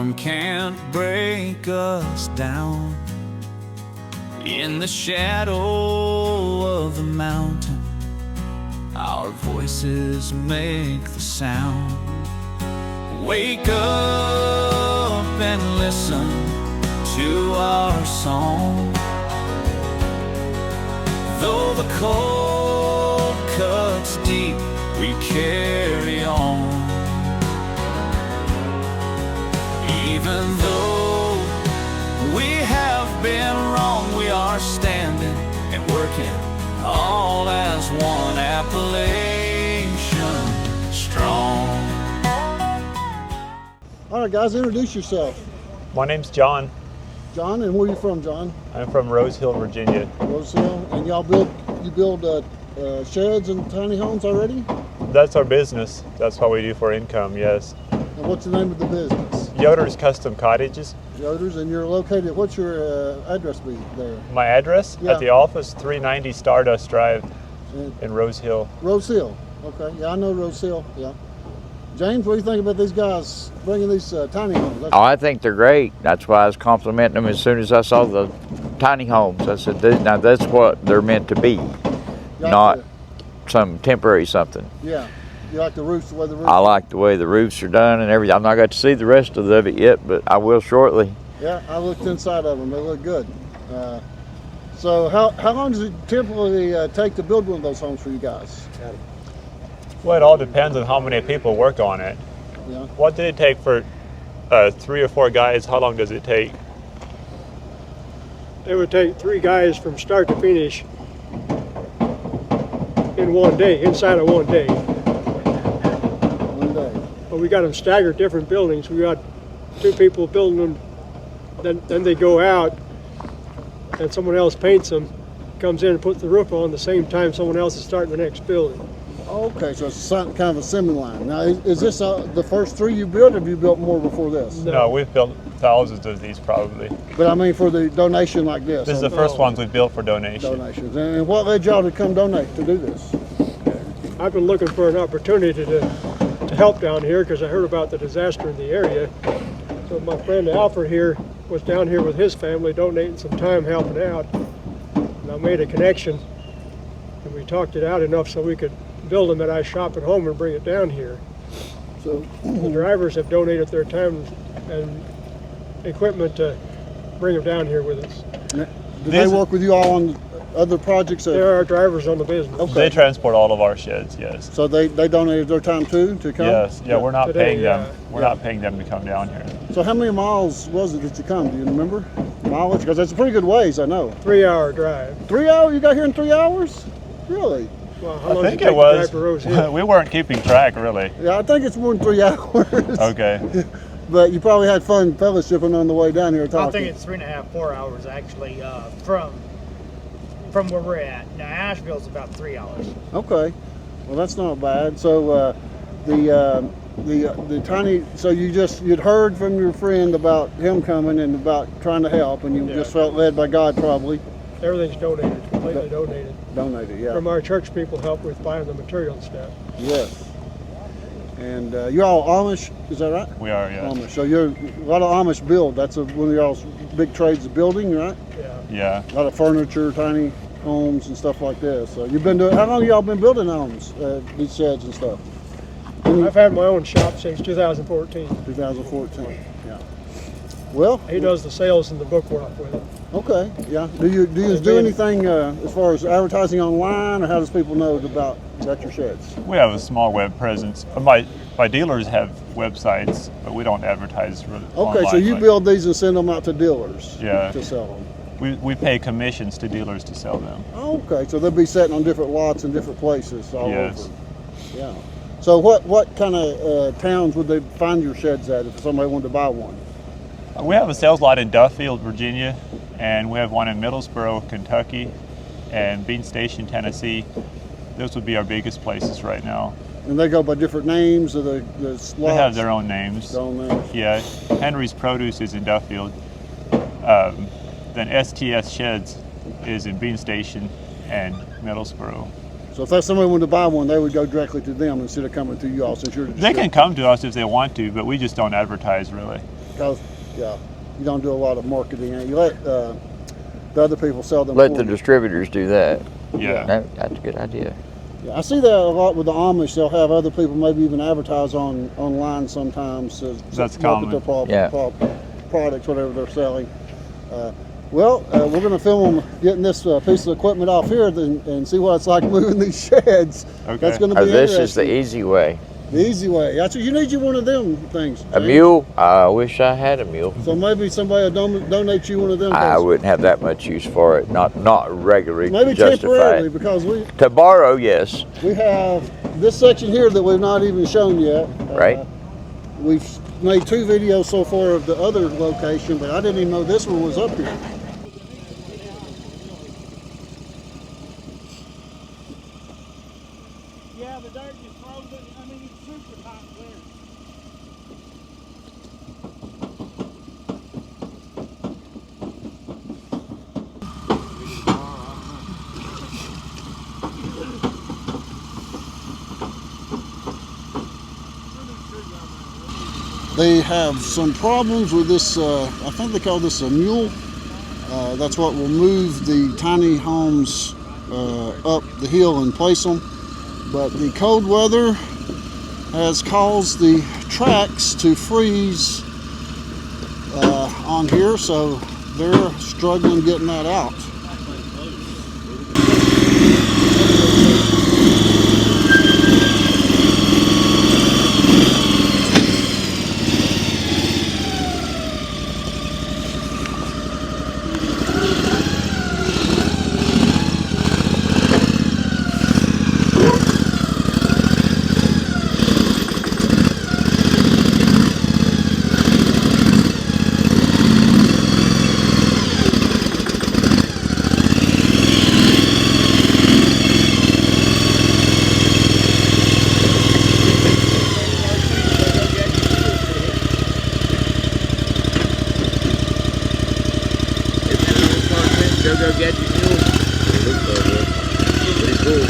storm can't break us down. In the shadow of the mountain, our voices make the sound. Wake up and listen to our song. Though the cold cuts deep, we carry on. Even though we have been wrong, we are standing and working all as one, Appalachian strong. All right, guys, introduce yourself. My name's John. John, and where are you from, John? I'm from Rose Hill, Virginia. Rose Hill, and y'all build sheds and tiny homes already? That's our business. That's what we do for income, yes. And what's the name of the business? Yoder's Custom Cottages. Yoder's, and you're located, what's your address be there? My address at the office, 390 Stardust Drive in Rose Hill. Rose Hill, okay. Yeah, I know Rose Hill, yeah. James, what do you think about these guys bringing these tiny homes? I think they're great. That's why I was complimenting them as soon as I saw the tiny homes. I said, now that's what they're meant to be, not some temporary something. Yeah. You like the roofs, the way the roofs I like the way the roofs are done and everything. I'm not got to see the rest of it yet, but I will shortly. Yeah, I looked inside of them. They look good. So how long does it typically take to build one of those homes for you guys? Well, it all depends on how many people work on it. Yeah. What did it take for 3 or 4 guys? How long does it take? It would take 3 guys from start to finish in one day, inside of one day. One day. But we got them staggered different buildings. We got 2 people building them, then they go out and someone else paints them, comes in and puts the roof on the same time someone else is starting the next building. Okay, so it's kind of a semi-line. Now, is this the first 3 you built, or have you built more before this? No, we've built thousands of these probably. But I mean for the donation like this. This is the first ones we've built for donations. And what led y'all to come donate to do this? I've been looking for an opportunity to help down here because I heard about the disaster in the area. So my friend Alfred here was down here with his family donating some time helping out. And I made a connection and we talked it out enough so we could build them at our shop at home and bring it down here. So the drivers have donated their time and equipment to bring them down here with us. do they work with you all on other projects? There are drivers on the business. Okay. They transport all of our sheds, yes. So they donated their time too to come? Yes, yeah, we're not Today, paying them. We're not paying them to come down here. So how many miles was it that you come? Do you remember? Mileage? Because that's a pretty good ways, I know. 3-hour drive. 3 hours? You got here in 3 hours? Really? Well, how I long think does it take to drive was. to Rose Hill? We weren't keeping track, really. Yeah, I think it's more than 3 hours. Okay. But you probably had fun fellowshipping on the way down here talking. I think it's 3.5, 4 hours actually from where we're at. Now Asheville's about 3 hours. Okay, well that's not bad. So the tiny. So you'd heard from your friend about him coming and about trying to help, and you just felt led by God probably. Everything's donated, completely donated. Donated, yeah. From our church people help with buying the material and stuff. Yes. And you're all Amish, is that right? We are, yeah. Amish. So you're a lot of Amish build. That's one of y'all's big trades of building, right? Yeah. Yeah. A lot of furniture, tiny homes and stuff like this. So you've been doing. How long y'all been building homes? These sheds and stuff. I've had my own shop since 2014. 2014. Yeah. Well. He does the sales and the book work with it. Okay. Yeah. Do you do anything as far as advertising online, or how does people know about your sheds? We have a small web presence. My dealers have websites, but we don't advertise really online. Okay, so you build these and send them out to dealers to sell them. We pay commissions to dealers to sell them. Okay, so they'll be sitting on different lots in different places all Yes. over. Yeah. So what kind of towns would they find your sheds at if somebody wanted to buy one? We have a sales lot in Duffield, Virginia, and we have one in Middlesboro, Kentucky, and Bean Station, Tennessee. Those would be our biggest places right now. And they go by different names of the slots? They have their own names. Their own names. Yeah, Henry's Produce is in Duffield. Then STS Sheds is in Bean Station and Middlesboro. So if somebody wanted to buy one, they would go directly to them instead of coming to you all, since you're They can come to us if they want to, but we just don't advertise really. because yeah, you don't do a lot of marketing. You let the other people sell them. Let for the you. distributors do that. Yeah. That's a good idea. Yeah, I see that a lot with the Amish. They'll have other people maybe even advertise online sometimes to That's market their common. products, whatever they're selling. Well, we're going to film them getting this piece of equipment off here and see what it's like moving these sheds. Okay. That's going to be This interesting. is the easy way. The easy way. That's what you need. You one of them things. A James. mule? I wish I had a mule. So maybe somebody will donate you one of them. I things. wouldn't have that much use for it. Not regularly. Maybe justify temporarily, it. because To borrow, yes. we have this section here that we've not even shown yet. Right. We've made 2 videos so far of the other location, but I didn't even know this one was up here. Yeah, the dirt just frozen. I mean, it's super hot there. They have some problems with this, I think they call this a mule. That's what will move the tiny homes up the hill and place them. But the cold weather has caused the tracks to freeze on here, so they're struggling getting that out. Go get your mule. Pretty cool.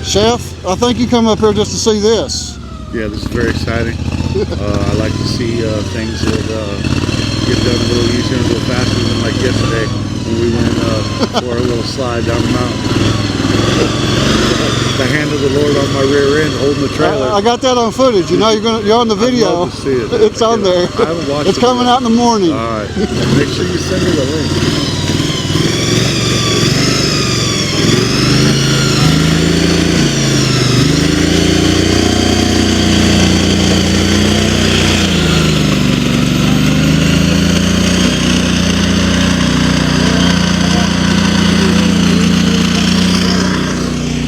Chef, I think you come up here just to see this. Yeah, this is very exciting. I like to see things that get done a little easier and a little faster than like yesterday when we went for a little slide down the mountain. The hand of the Lord on my rear end holding the trailer. I got that on footage. You know, you're on the video. I'd love to see it. It's on there. I haven't watched It's it coming yet. out in the morning. All right. Make sure you send me the link.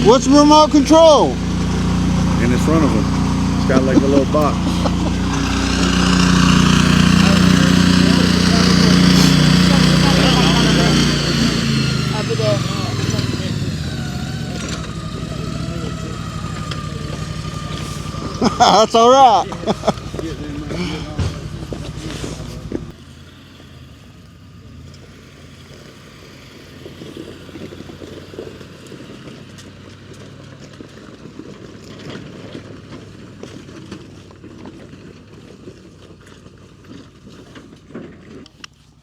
What's remote control? In the front of him. It's got like a little box. That's all right.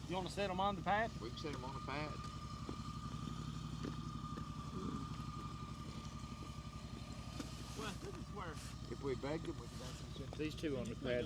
You want to set them on the pad? We can set them on the pad. Well, this is where If we begged them, we could actually set these two on the pad.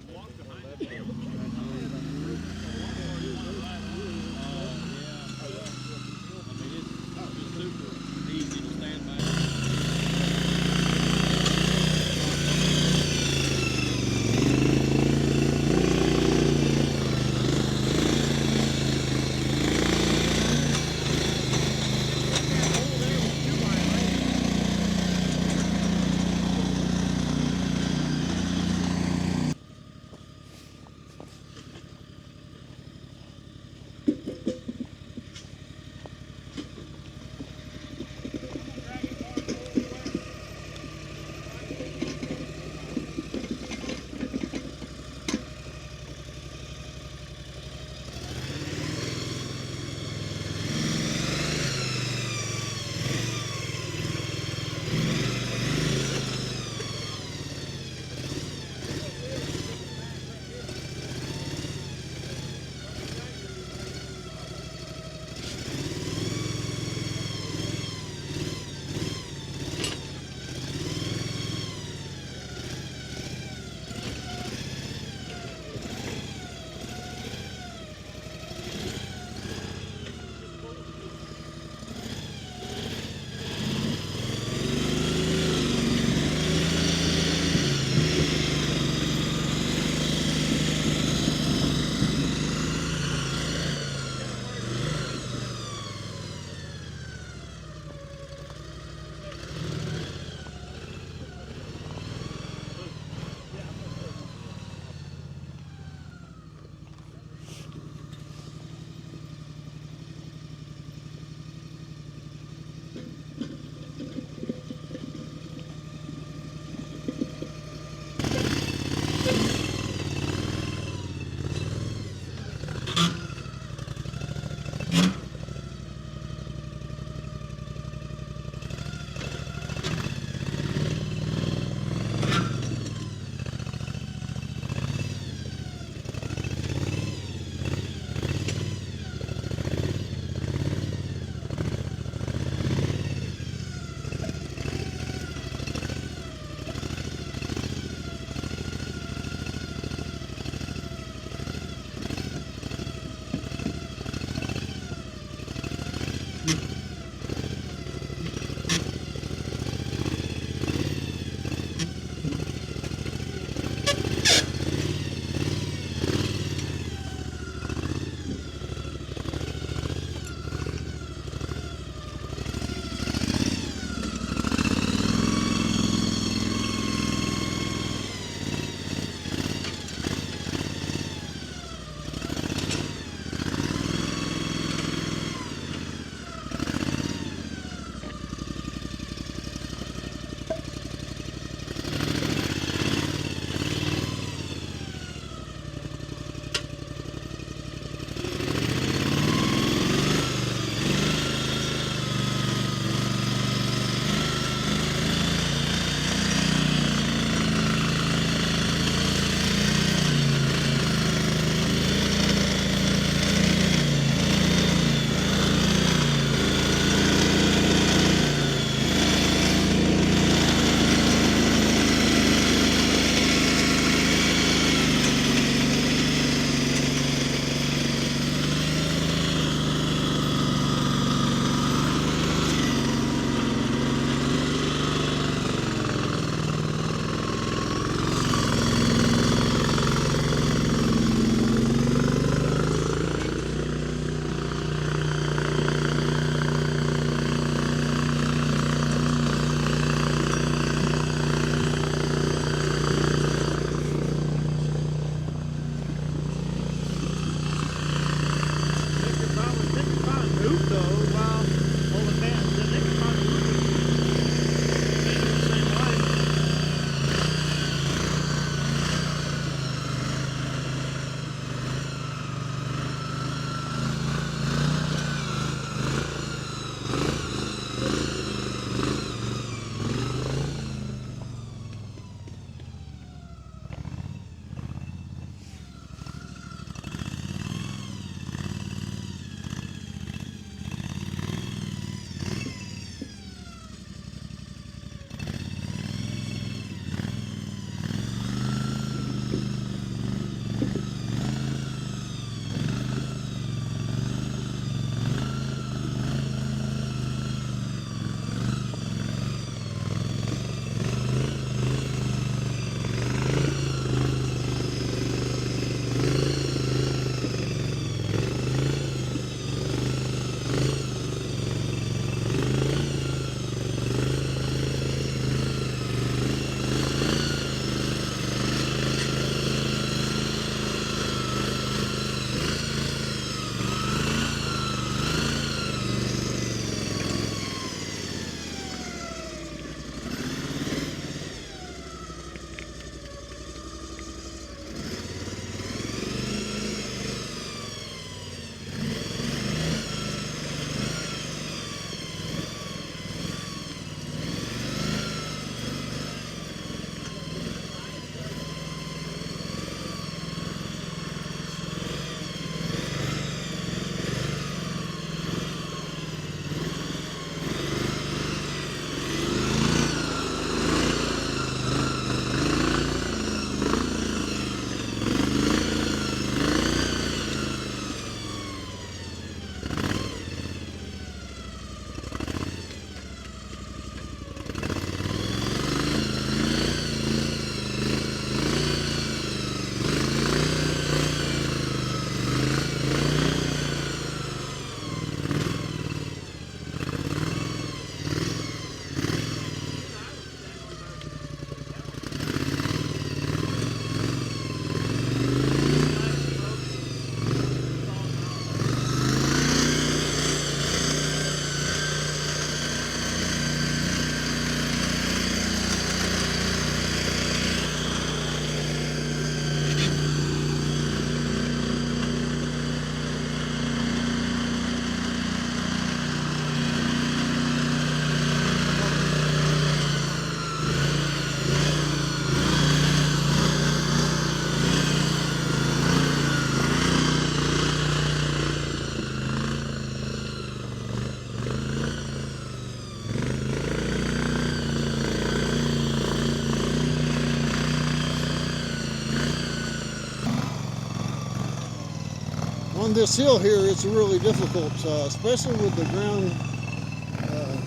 on this hill here, it's really difficult, especially with the ground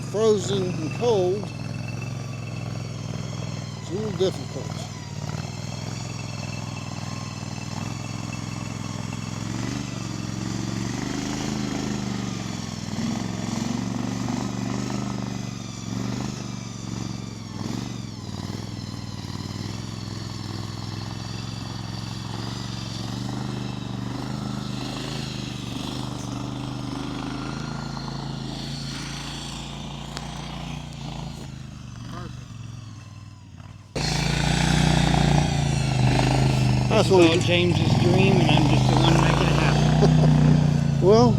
frozen and cold. It's a little difficult. It's all James's dream, and I'm just the one making it happen. Well,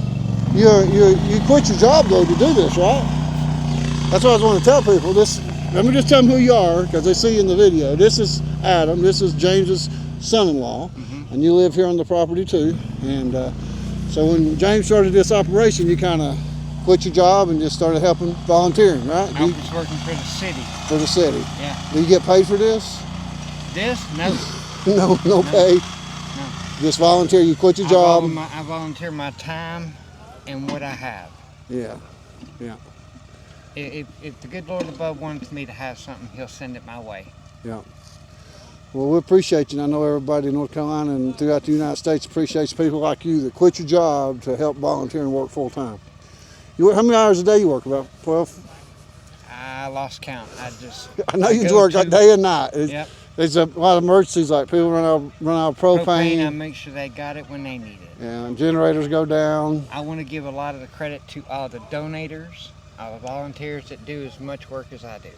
you quit your job though to do this, right? That's what I was wanting to tell people. Let me just tell them who you are, because they see you in the video. This is Adam. This is James's son-in-law, and you live here on the property too. And so when James started this operation, you kind of quit your job and just started helping, volunteering, right? I was working for the city. For the city. Yeah. Do you get paid for this? This? No. No pay. No. Just volunteer. You quit your job. I volunteer my time and what I have. Yeah. Yeah. If the good Lord above wants me to have something, He'll send it my way. Yeah. Well, we appreciate you. And I know everybody in North Carolina and throughout the United States appreciates people like you that quit your job to help volunteer and work full time. How many hours a day you work? About 12? I lost count. I know you work day and night. Yep. There's a lot of emergencies, like people run out of propane. I make sure they got it when they need it. Yeah, and generators go down. I want to give a lot of the credit to all the donators, all the volunteers that do as much work as I do,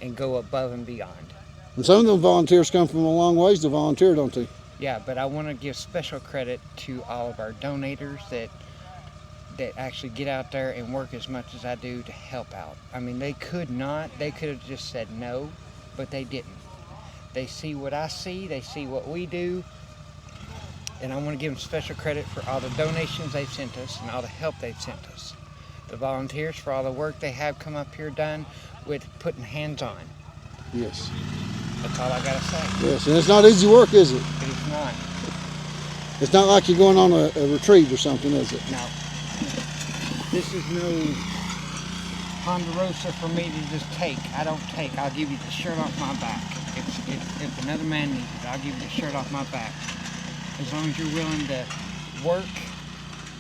and go above and beyond. And some of them volunteers come from a long ways to volunteer, don't they? Yeah, but I want to give special credit to all of our donators that actually get out there and work as much as I do to help out. I mean, they could have just said no, but they didn't. They see what I see, they see what we do, and I want to give them special credit for all the donations they've sent us and all the help they've sent us. The volunteers for all the work they have come up here done with putting hands on. Yes. That's all I gotta say. Yes, and it's not easy work, is it? It is not. It's not like you're going on a retreat or something, is it? No. This is no Ponderosa for me to just take. I don't take. I'll give you the shirt off my back. If another man needs it, I'll give you the shirt off my back. As long as you're willing to work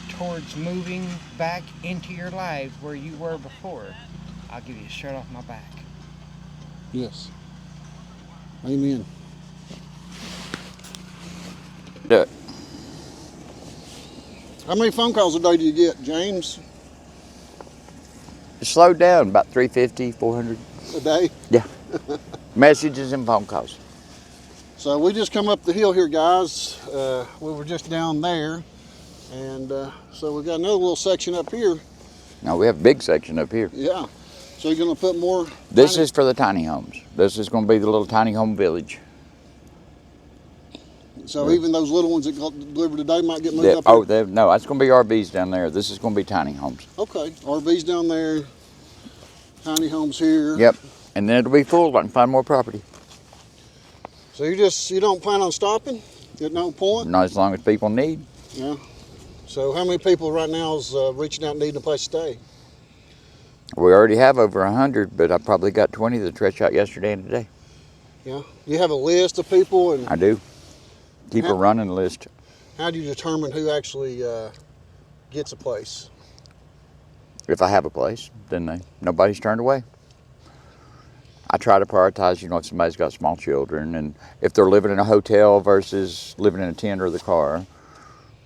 towards moving back into your lives where you were before, I'll give you a shirt off my back. Yes. Amen. Yeah. How many phone calls a day do you get, James? It slowed down about 350, 400. A day? Yeah. Messages and phone calls. So we just come up the hill here, guys. We were just down there. And so we got another little section up here. Now we have a big section up here. Yeah. So you're going to put more? This is for the tiny homes. This is going to be the little tiny home village. So even those little ones that got delivered today might get moved up here? No, that's going to be RVs down there. This is going to be tiny homes. Okay. RVs down there, tiny homes here. Yep. And then it'll be full. I can find more property. So you don't plan on stopping at no point? Not as long as people need. Yeah. So how many people right now is reaching out and needing a place to stay? We already have over 100, but I probably got 20 that stretched out yesterday and today. Yeah. You have a list of people? And I do. Keep a running list. How do you determine who actually gets a place? If I have a place, then nobody's turned away. I try to prioritize, if somebody's got small children, and if they're living in a hotel versus living in a tent or the car,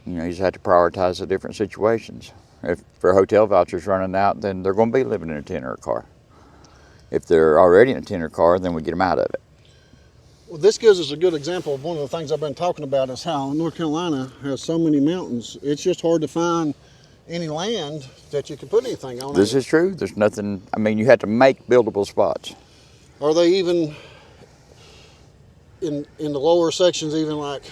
you just have to prioritize the different situations. If their hotel voucher's running out, then they're going to be living in a tent or a car. If they're already in a tent or car, then we get them out of it. Well, this gives us a good example of one of the things I've been talking about is how North Carolina has so many mountains. It's just hard to find any land that you can put anything on. This is true. There's nothing, you have to make buildable spots. Are they even in the lower sections, even like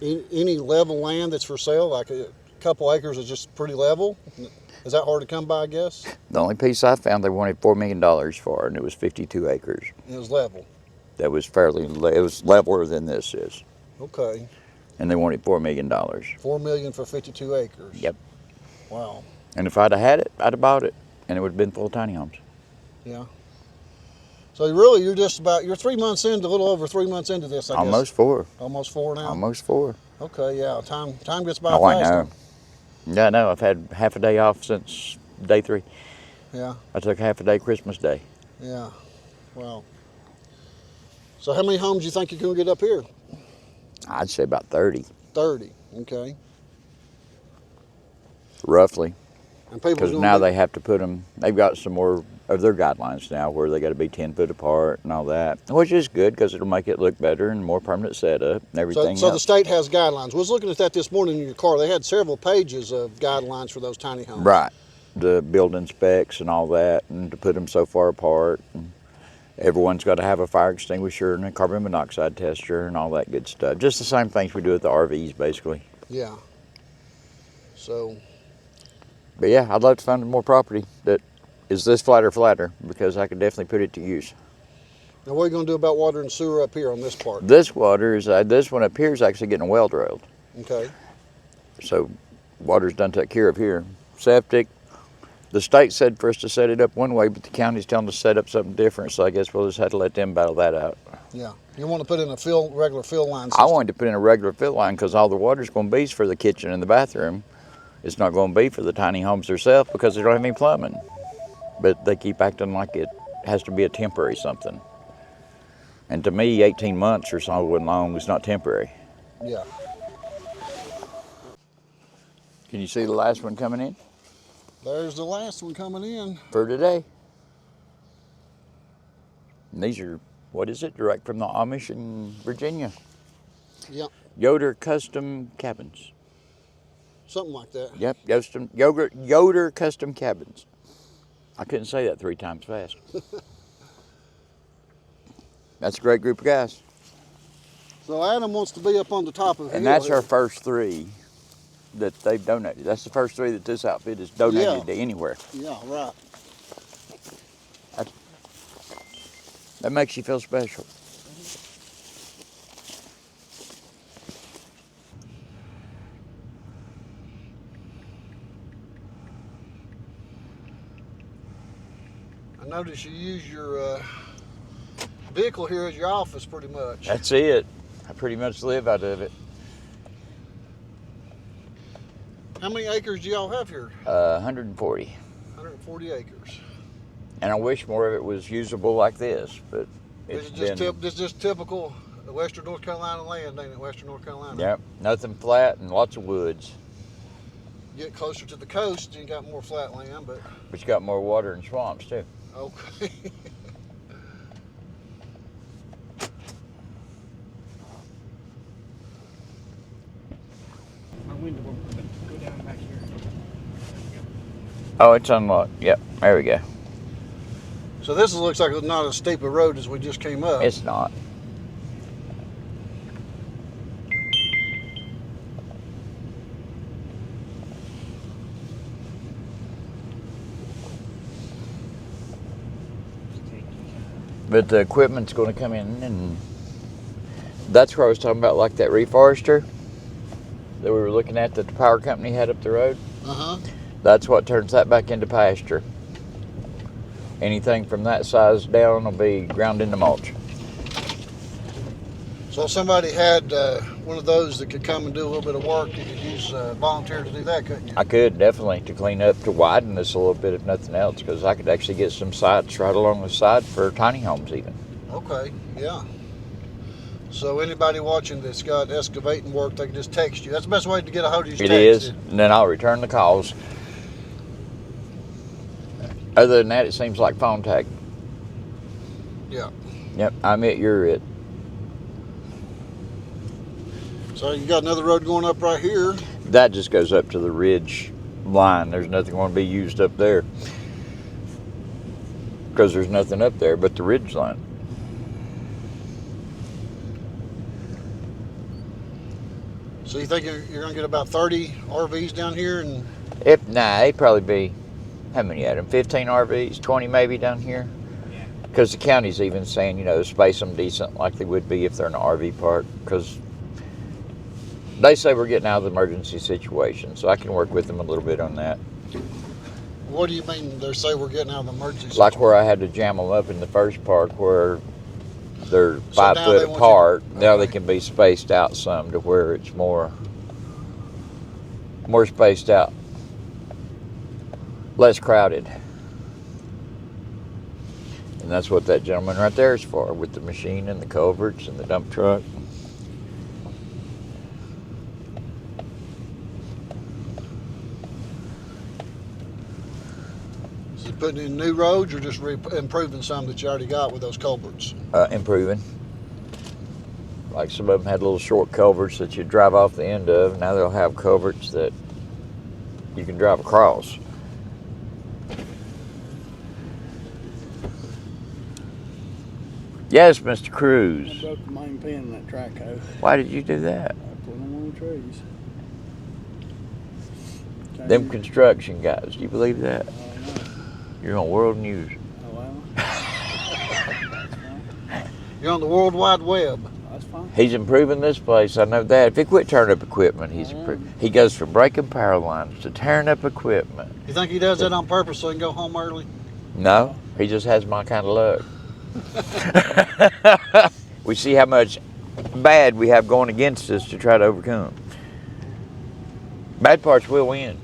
any level land that's for sale, like a couple acres is just pretty level? Is that hard to come by, I guess? The only piece I found they wanted $4 million for, and it was 52 acres. It was level. That was it was leveler than this is. Okay. And they wanted $4 million. $4 million for 52 acres. Yep. Wow. And if I'd have had it, I'd have bought it, and it would have been full of tiny homes. Yeah. So really, you're 3 months into, a little over 3 months into this, I guess. Almost 4. Almost 4 now? Almost 4. Okay, yeah. Time gets by Oh, I fast. know. Yeah, I know. I've had half a day off since day 3. Yeah. I took half a day Christmas Day. Yeah. Wow. So how many homes do you think you're going to get up here? I'd say about 30, 30. Okay. roughly. And people Because now they have to put them, they've got some more of their guidelines now where they got to be 10 foot apart and all that, which is good because it'll make it look better and more permanent setup and everything So the else. state has guidelines. I was looking at that this morning in your car. They had several pages of guidelines for those tiny homes. Right. The building specs and all that, and to put them so far apart. And everyone's got to have a fire extinguisher and a carbon monoxide tester and all that good stuff. Just the same things we do at the RVs, basically. Yeah. So, But yeah, I'd like to find more property that is this flat or flatter, because I could definitely put it to use. now what are you going to do about water and sewer up here on this part? This water is, this one up here is actually getting well drilled. Okay. So water's done take care of here. Septic, the state said for us to set it up one way, but the county's telling us to set up something different, so I guess we'll just have to let them battle that out. Yeah. You want to put in a regular fill line I system? wanted to put in a regular fill line because all the water's going to be for the kitchen and the bathroom. It's not going to be for the tiny homes themselves because they don't have any plumbing. But they keep acting like it has to be a temporary something. And to me, 18 months or so long is not temporary. Yeah. Can you see the last one coming in There's the last one coming in. for today? And these are, what is it, direct from the Amish in Virginia. Yep. Yoder Custom Cabins. Something like that. Yep, Yoder Custom Cabins. I couldn't say that 3 times fast. That's a great group of guys. So Adam wants to be up on the top of the And hill that's here. our first 3 that they've donated. That's the first 3 that this outfit has donated Yeah. to anywhere. Yeah, right. That makes you feel special. I notice you use your vehicle here as your office pretty much. That's it. I pretty much live out of it. How many acres do y'all have here? 140. 140 acres. And I wish more of it was usable like this, but This it's is been, just typical Western North Carolina land, ain't it? Western North Carolina. yep, nothing flat and lots of woods. Get closer to the coast, you got more flat land, but But you got more water and swamps too. okay. My window will go down back here. Oh, it's unlocked. Yep, there we go. So this looks like it's not as steep a road as we just came up. It's not. But the equipment's going to come in, and that's where I was talking about, like that reforester that we were looking at that the power company had up the road. Uh-huh. That's what turns that back into pasture. Anything from that size down will be ground into mulch. So if somebody had one of those that could come and do a little bit of work, you could use volunteer to do that, couldn't you? I could definitely, to clean up, to widen this a little bit if nothing else, because I could actually get some sites right along the side for tiny homes even. Okay, yeah. So anybody watching that's got excavating work, they can just text you. That's the best way to get a hold of you. It is, and then I'll return the calls. Other than that, it seems like phone tag. Yeah. Yep, I'm it, you're it. So you got another road going up right here. That just goes up to the ridge line. There's nothing going to be used up there because there's nothing up there but the ridge line. So you think you're going to get about 30 RVs down here? And It'd probably be, how many, Adam? 15 RVs, 20 maybe down here? Yeah. Because the county's even saying, space them decent like they would be if they're in an RV park, because They say we're getting out of the emergency situation, so I can work with them a little bit on that. What do you mean they say we're getting out of the emergency? Like where I had to jam them up in the first park where they're So 5 now foot they want apart. you to- Now they okay. can be spaced out some to where it's more spaced out, less crowded. And that's what that gentleman right there is for, with the machine and the culverts and the dump truck. Is it putting in new roads or just improving some that you already got with those culverts? Improving. Like some of them had little short culverts that you drive off the end of. Now they'll have culverts that you can drive across. Yes, Mr. I Cruz. broke the main pin in that track hoe. Why did you do that? I put them on the trees. Them construction guys, do you believe that? Oh, no. You're on world news. Oh, well. You're on the World Wide Web. That's fine. He's improving this place, I know that. If he quit tearing up equipment, he goes from breaking power lines to tearing up equipment. You think he does that on purpose so he can go home early? No, he just has my kind of luck. We see how much bad we have going against us to try to overcome. Bad parts will win.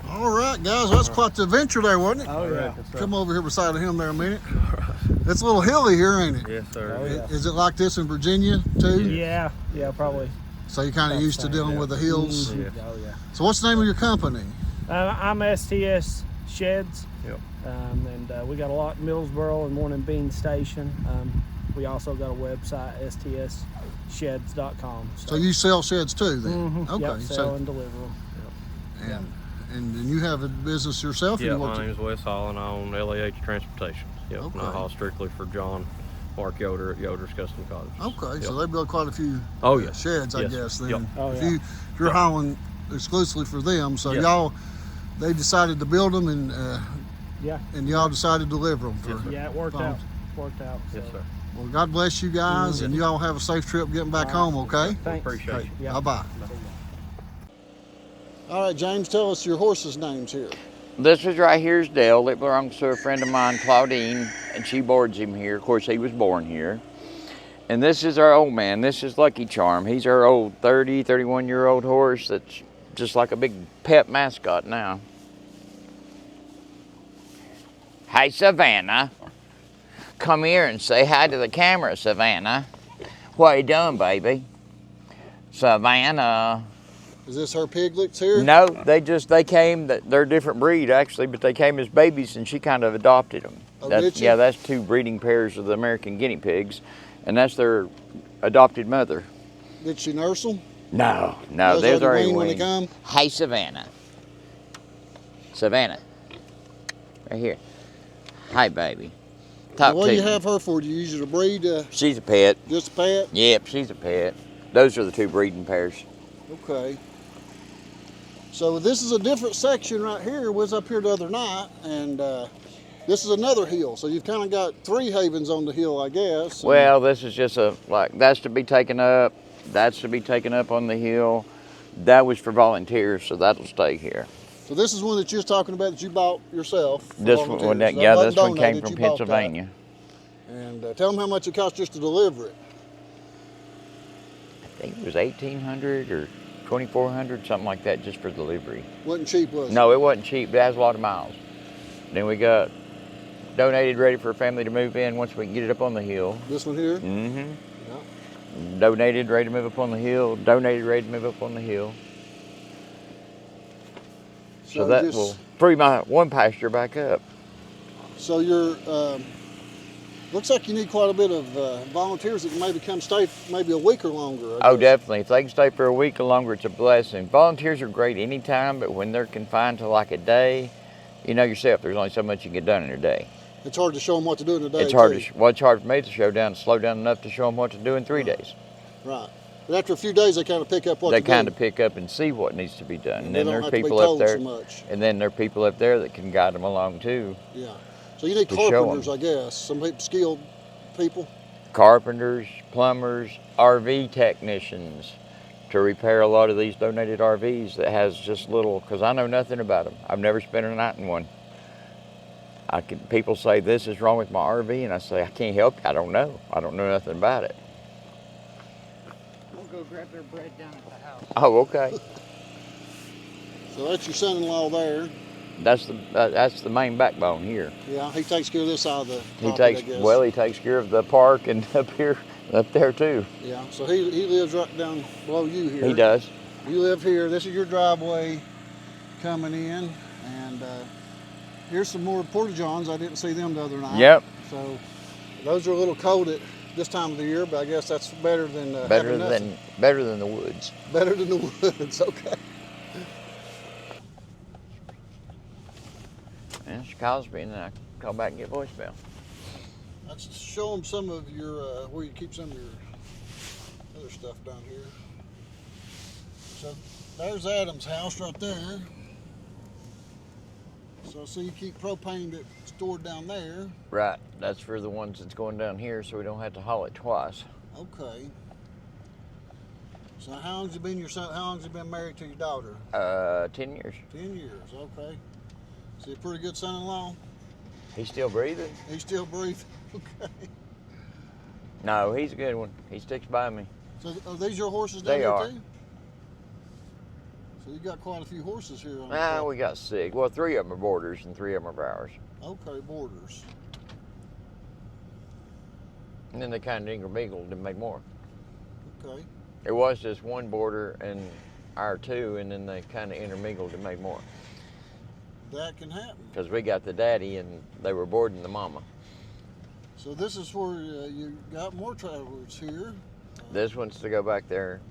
All right, guys, that's quite the adventure there, wasn't it? Oh, yeah. Come over here beside of him there a minute. It's a little hilly here, ain't it? Yes, sir. Oh, yeah. Is it like this in Virginia, too? Yeah, probably. So you're kind of used to dealing with the hills? Yeah. Oh, yeah. So what's the name of your company? I'm STS Sheds. Yep. And we got a lot in Middlesboro and one in Bean Station. We also got a website, stsheds.com. So you sell sheds too, then? Mhm. Okay. Yep, sell and deliver them. And you have a business yourself? or Yeah, you work my name is Wes Hall, and I own LAH Transportation. Yep, and I Okay. haul strictly for John Mark Yoder at Yoder's Custom Cottages. Okay, Yep. so they build quite a few Oh, yeah. sheds, I Yes. guess. Then, Yep. Oh, if, yeah. if you're hauling exclusively for them, so Yeah. they decided to build them, and Yeah, y'all decided to deliver them. Yes, sir. yeah, it worked out. Fine. Yes, So. sir. Well, God bless you guys, and you all have a safe trip getting back home. Okay. Thanks. Appreciate you. Yeah. Bye bye. All right, James, tell us your horses' names here. This was right here is Dale. It belongs to a friend of mine, Claudine, and she boards him here. Of course, he was born here. And this is our old man. This is Lucky Charm. He's our old 30, 31-year-old horse that's just like a big pet mascot now. Hey, Savannah. Come here and say hi to the camera, Savannah. What are you doing, baby? Savannah. Is this her piglets here? No, they came, they're a different breed actually, but they came as babies and she kind of adopted them. Oh, did she? Yeah, that's two breeding pairs of the American guinea pigs, and that's their adopted mother. Did she nurse them? No, Those they're already weaned when they weaned. come? Hey, Savannah. Savannah. Right here. Hi, baby. Talk What to do you me. have her for? Do you use her to breed? She's a pet. Just a pet? Yep, she's a pet. Those are the two breeding pairs. Okay. So this is a different section right here. We was up here the other night, and this is another hill. So you've kind of got three havens on the hill, I guess. Well, this is just that's to be taken up. That's to be taken up on the hill. That was for volunteers, so that'll stay here. So this is one that you was talking about that you bought yourself. for This one, volunteers. yeah, That this wasn't one came donated, from you bought that. Pennsylvania. And tell them how much it cost just to deliver it. I think it was 1,800 or 2,400, something like that, just for delivery. Wasn't cheap, was it? No, it wasn't cheap. But it has a lot of miles. Then we got donated, ready for a family to move in once we can get it up on the hill. This one here? Mm-hmm. Yeah. Donated, ready to move up on the hill. Donated, ready to move up on the hill. So that just- will free my one pasture back up. So you're, looks like you need quite a bit of volunteers that can maybe come stay maybe a week or longer. I Oh, guess. definitely. If they can stay for a week or longer, it's a blessing. Volunteers are great anytime, but when they're confined to like a day, you know yourself, there's only so much you can get done in a day. It's hard to show them what to do in a day. It's hard too. well, it's hard for me to slow down enough to show them what to do in 3 days. Right. But after a few days, they kind of pick up what They to do. kind of pick up and see what needs to be done. And They then don't there's have to be people up told there, so much. and then there are people up there that can guide them along too. Yeah. So you need To show 'em. carpenters, I guess. Some people, skilled people. Carpenters, plumbers, RV technicians to repair a lot of these donated RVs that has just little, because I know nothing about them. I've never spent a night in one. People say, this is wrong with my RV, and I say, I can't help you. I don't know. I don't know nothing about it. We'll go grab their bread down at the house. Oh, okay. So that's your son-in-law there. That's the main backbone here. Yeah, he takes care of this side of the He property, I guess. he takes care of the park and up there too. Yeah, so he lives right down below you here. He does. You live here. This is your driveway coming in, and here's some more porta-johns. I didn't see them the other night. Yep. So those are a little cold at this time of the year, but I guess that's better than Better having nothing. than the woods. Better than the woods. Okay. And she calls me, and then I call back and get voicemail. Let's show them some of your where you keep some of your other stuff down here. So there's Adam's house right there. So see, you keep propane that stored down there. Right. That's for the ones that's going down here, so we don't have to haul it twice. Okay. So how long's it been how long's it been married to your daughter? 10 years. 10 years. Okay. Is he a pretty good son-in-law? He's still breathing? He's still breathing. Okay. No, he's a good one. He sticks by me. So are these your horses down They here are. too? So you got quite a few horses here on the Ah, property. we got 6. Well, 3 of them are boarders and 3 of them are ours. Okay, borders. And then they kind of intermingled and made more. Okay. It was just one border and our 2, and then they kind of intermingled and made more. That can happen. Because we got the daddy and they were boarding the mama. So this is where you got more travelers here. This one's to go back there.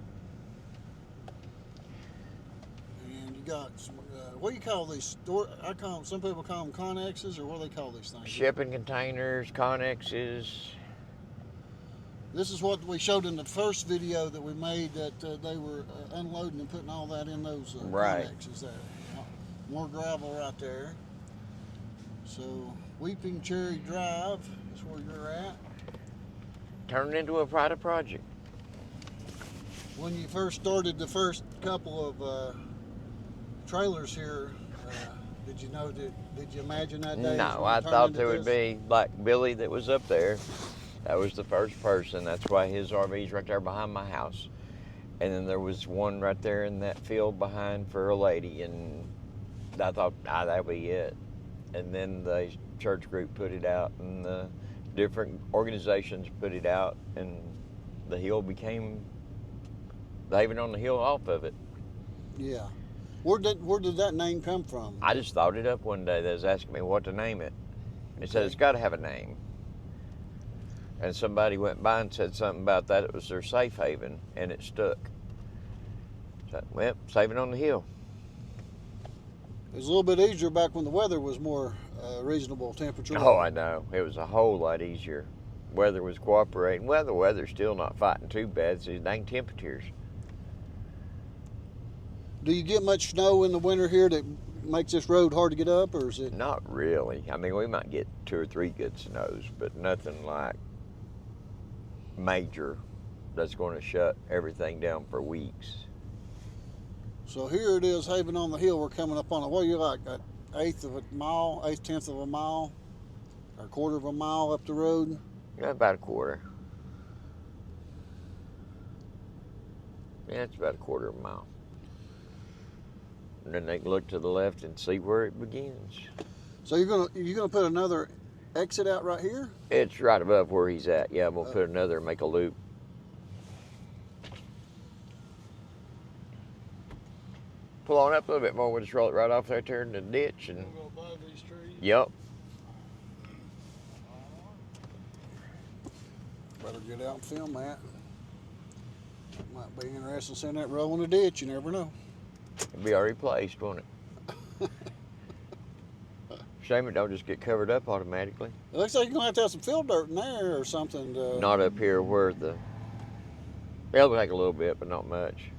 And you got some, what do you call these? I call them, some people call them connexes, or what do they call these things? Shipping containers, connexes. This is what we showed in the first video that we made, that they were unloading and putting all that in those Right. connexes there. Yeah. More gravel right there. So Weeping Cherry Drive is where you're at. Turned into a private project. When you first started the first couple of trailers here, did you know did you imagine that day? No, I thought there would be like Billy that was up there. That was the first person. That's why his RV's right there behind my house. And then there was one right there in that field behind for a lady, and I thought, that'll be it. And then the church group put it out, and the different organizations put it out, and the hill became the Haven on the Hill off of it. Yeah. Where did that name come from? I just thought it up one day. They was asking me what to name it. They said it's got to have a name. And somebody went by and said something about that. It was their safe haven, and it stuck. So, well, Haven on the Hill. It was a little bit easier back when the weather was more reasonable temperature. Oh, I know. It was a whole lot easier. Weather was cooperating. Well, the weather's still not fighting too bad. It's these dang temperatures. Do you get much snow in the winter here that makes this road hard to get up, or is it? Not really. I mean, we might get 2 or 3 good snows, but nothing like major that's going to shut everything down for weeks. So here it is, Haven on the Hill. We're coming up on it. What are you like, an eighth of a mile, 1/8 of a mile, or 1/4 of a mile up the road? Yeah, about a quarter. Yeah, it's about a 1/4 of a mile. And then they can look to the left and see where it begins. So you're gonna put another exit out right here? It's right above where he's at. Yeah, I'm gonna put another and make a loop. Pull on up a little bit more. We'll just roll it right off there in the ditch and. We'll go above these trees. Yep. Better get out and film that. Might be interesting seeing that roll in the ditch. You never know. It'll be already placed, won't it? Shame it don't just get covered up automatically. It looks like you're gonna have to have some fill dirt in there or something. Not up here where the. It'll take a little bit, but not much.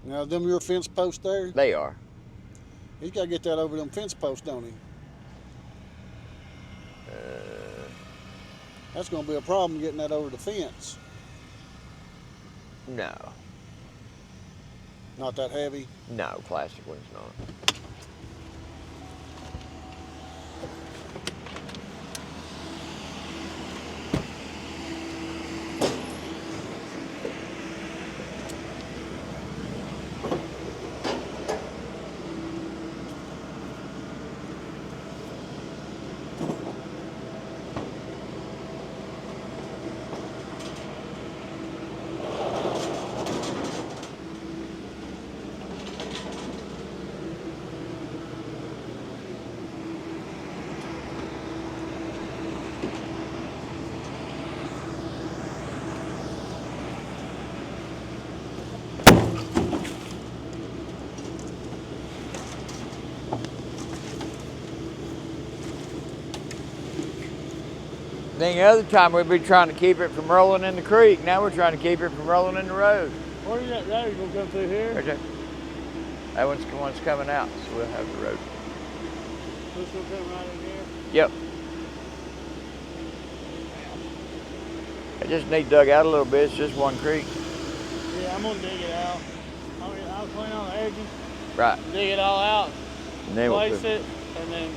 Now, them your fence posts there? They are. He's got to get that over them fence posts, don't he? That's going to be a problem getting that over the fence. No. Not that heavy? No, plastic one's not. Then the other time we'd be trying to keep it from rolling in the creek. Now we're trying to keep it from rolling in the road. Where is that road? You gonna come through here? Right there. That one's coming out, so we'll have the road. This will come right in here? Yep. I just need dug out a little bit. It's just one creek. Yeah, I'm gonna dig it out. I'll clean all the edges. Right. Dig it all out. And then we'll Place put it, and then.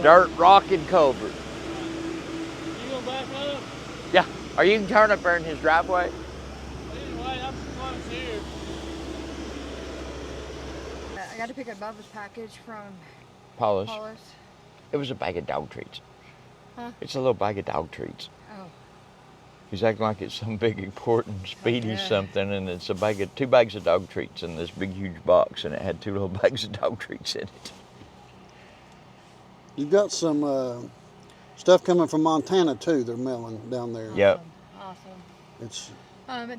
dirt, rock, and culvert. You gonna back up? Yeah. Or you can turn up there in his driveway. Anyway, I'm close here. I got to pick up Bubba's package from Paula's. Paula's. It was a bag of dog treats. Huh? It's a little bag of dog treats. Oh. He's acting like it's some big important speedy yeah. something, and it's a bag of 2 bags of dog treats in this big huge box, and it had 2 little bags of dog treats in it. You've got some stuff coming from Montana too. They're mailing down there. Yep. Awesome. It's.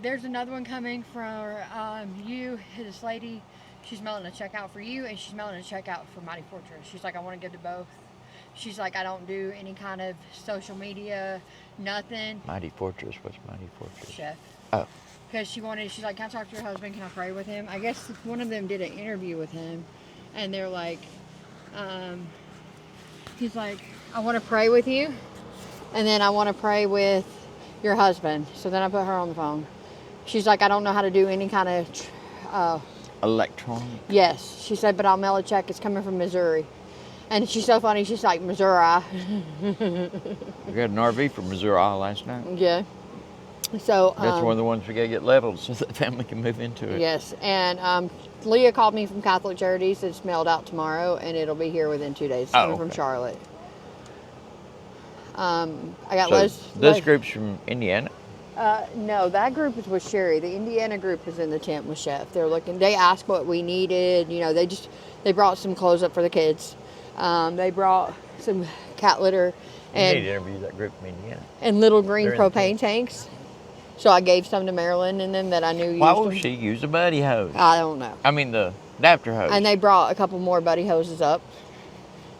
There's another one coming from you. This lady, she's mailing a check out for you, and she's mailing a check out for Mighty Fortress. She's like, I want to give to both. She's like, I don't do any kind of social media, nothing. Mighty Fortress, what's Mighty Fortress? Chef. Oh. Because she's like, can I talk to your husband? Can I pray with him? I guess one of them did an interview with him, and they're like, he's like, I want to pray with you, and then I want to pray with your husband. So then I put her on the phone. She's like, I don't know how to do any kind of... Electronic? Yes. She said, but I'll mail a check. It's coming from Missouri. And she's so funny. She's like, Missouri. We got an RV from Missouri last night. Yeah. So That's one of the ones we got to get leveled so that the family can move into it. Yes, and Leah called me from Catholic Charities. It's mailed out tomorrow, and it'll be here within 2 days. It's coming from Charlotte. I got this group's from Indiana? No, that group is with Sherry. The Indiana group is in the tent with Chef. They're looking. They asked what we needed. You know, they brought some clothes up for the kids. They brought some cat litter You need to interview that group from Indiana. and little green They're in the propane tanks. So I gave some to Marilyn and them that I knew used Why would them. she use a buddy hose? I don't know. I mean the adapter hose. And they brought a couple more buddy hoses up.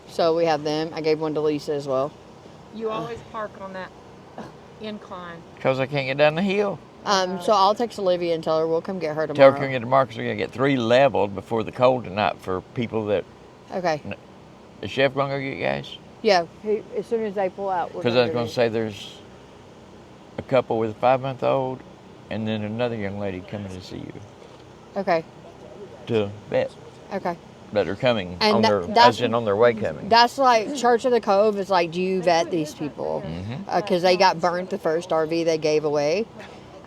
So we have them. I gave one to Lisa as well. You always park on that incline. Because I can't get down the hill. So I'll text Olivia and tell her we'll come get her Tell tomorrow. her come get tomorrow because we're going to get 3 leveled before the cold tonight for people that... Okay. Is Chef going to go get you guys? Yeah, as soon as they pull out. Because I was going to say there's a couple with a 5-month-old and then another young lady coming to see you. Okay. To vet. Okay. That are coming, And as in on their way coming. That's like Church of the Cove is like, do you vet these people? Because they got burnt the first RV they gave away.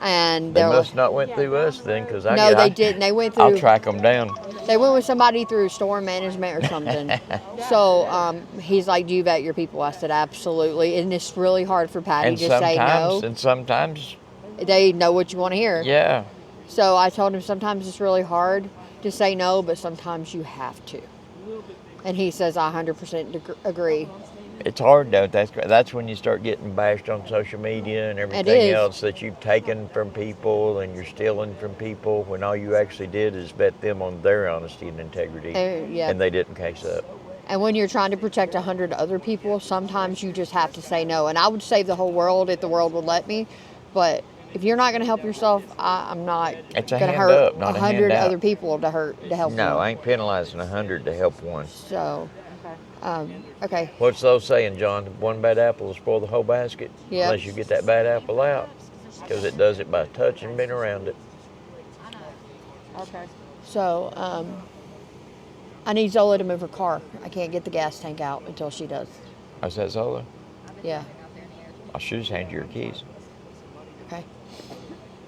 And They must not went through us then, because they didn't. They went through. I'll track them down. They went with somebody through store management or something. So he's like, do you vet your people? I said, absolutely. And it's really hard for Patty to say no. And sometimes they know what you want to hear. Yeah. So I told him sometimes it's really hard to say no, but sometimes you have to. And he says, I 100% agree. It's hard though. That's when you start getting bashed on social media and everything else that you've taken from people and you're stealing from people when all you actually did is vet them on their honesty and integrity. And they didn't case up. And when you're trying to protect 100 other people, sometimes you just have to say no. And I would save the whole world if the world would let me. But if you're not going to help yourself, I'm not going to hurt 100 other people to help them. No, I ain't penalizing 100 to help one. So, okay. What's those saying, John? One bad apple will spoil the whole basket. Yep. Unless you get that bad apple out. Because it does it by touching and being around it. Okay. So, I need Zola to move her car. I can't get the gas tank out until she does. Oh, is that Zola? Yeah. I should just hand you your keys. Okay.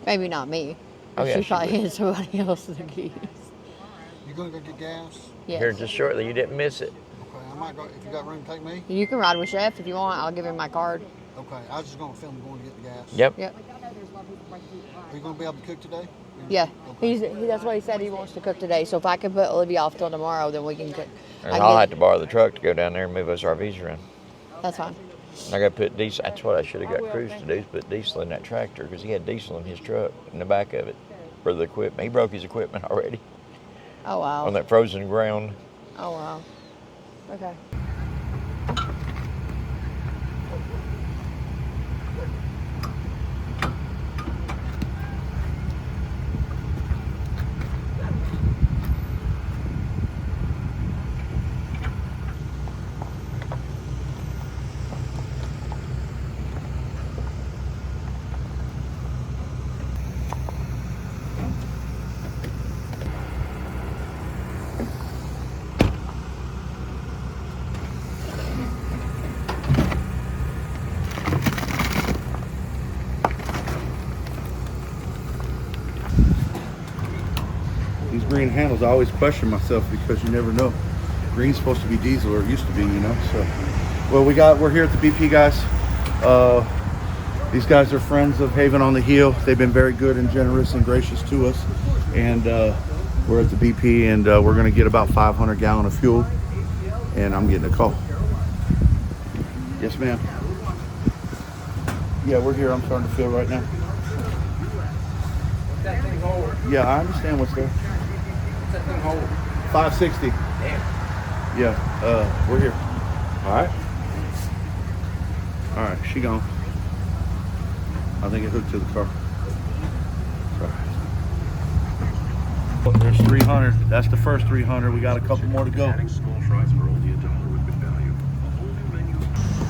Maybe not me. Oh, yeah, she she probably would. hands somebody else the keys. You gonna go get gas? Yes. Here just shortly. You didn't miss it. Okay, I might go, if you got room, take me. You can ride with Chef if you want. I'll give him my card. Okay, I was just gonna film going to get the gas. Yep. Yep. Are you gonna be able to cook today? Yeah. That's what he said he wants to cook today. So if I can put Olivia off till tomorrow, then we can cook. And I'll have to borrow the truck to go down there and move us RVs around. That's fine. I got to put diesel. That's what I should have got Cruz to do, is put diesel in that tractor because he had diesel in his truck in the back of it for the equipment. He broke his equipment already. Oh, wow. On that frozen ground. Oh, wow. Okay. These green handles, I always question myself because you never know. Green's supposed to be diesel, or it used to be, you know. So, well, we're here at the BP, guys. These guys are friends of Haven on the Hill. They've been very good and generous and gracious to us. And we're at the BP, and we're gonna get about 500 gallon of fuel. And I'm getting a call. Yes, ma'am. Yeah, we're here. I'm starting to fill right now. Yeah, I understand what's there. 560. Yeah, we're here. All right. All right, she gone. I think it hooked to the car. All right. There's 300. That's the first 300. We got a couple more to go.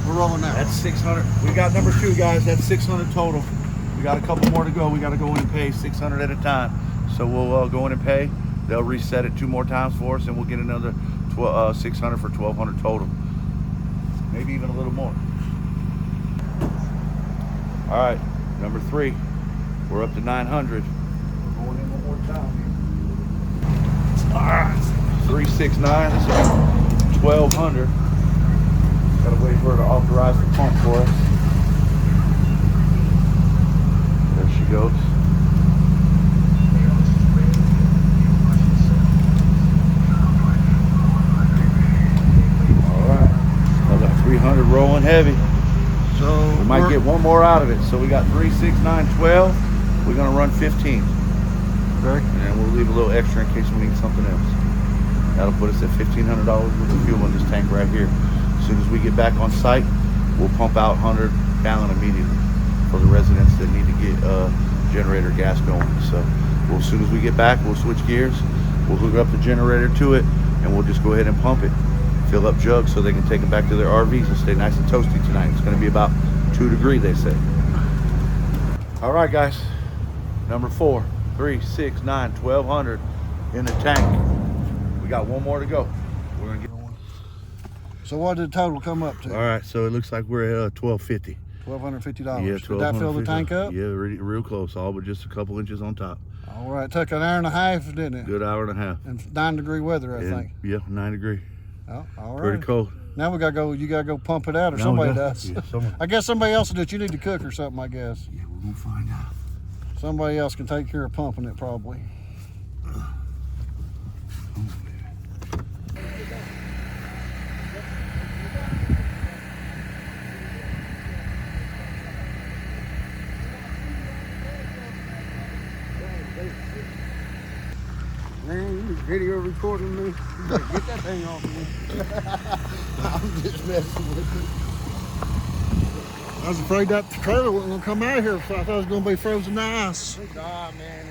We're rolling now. That's 600. We got number 2, guys. That's 600 total. We got a couple more to go. We got to go in and pay 600 at a time. So we'll go in and pay. They'll reset it 2 more times for us, and we'll get another 600 for 1,200 total. Maybe even a little more. All right, number 3. We're up to 900. We're going in one more time here. All right, 369. This is 1,200. Gotta wait for her to authorize the pump for us. There she goes. All right, I got 300 rolling heavy. So we might get one more out of it. So we got 3, 6, 9, 12. We're gonna run 15. Okay. And then we'll leave a little extra in case we need something else. That'll put us at $1,500 worth of fuel in this tank right here. As soon as we get back on site, we'll pump out 100 gallon immediately for the residents that need to get generator gas going. So as soon as we get back, we'll switch gears, we'll hook up the generator to it, and we'll just go ahead and pump it. Fill up jugs so they can take them back to their RVs and stay nice and toasty tonight. It's gonna be about 2 degrees, they say. All right, guys, number 4, 3, 6, 9, 1,200 in the tank. We got one more to go. We're gonna get one. So what did the total come up to? All right, so it looks like we're at $1,250. $1,250. Yeah, Did that fill the tank up? Yeah, real close, all but just a couple inches on top. All right, took an hour and a half, didn't it? Good hour and a half. And 9-degree weather, I think. Yeah, 9 degrees. Oh, all right. Pretty cold. Now we gotta go. You gotta go pump it out, or somebody does. Yeah, I guess somebody else that you need to cook or something. I guess. Yeah, we're gonna find out. Somebody else can take care of pumping it, probably. Man, you was video recording me. You better get that thing off of me. I'm just messing with you. I was afraid that the trailer wasn't gonna come out here, so I thought it was gonna be frozen to ice. God, man,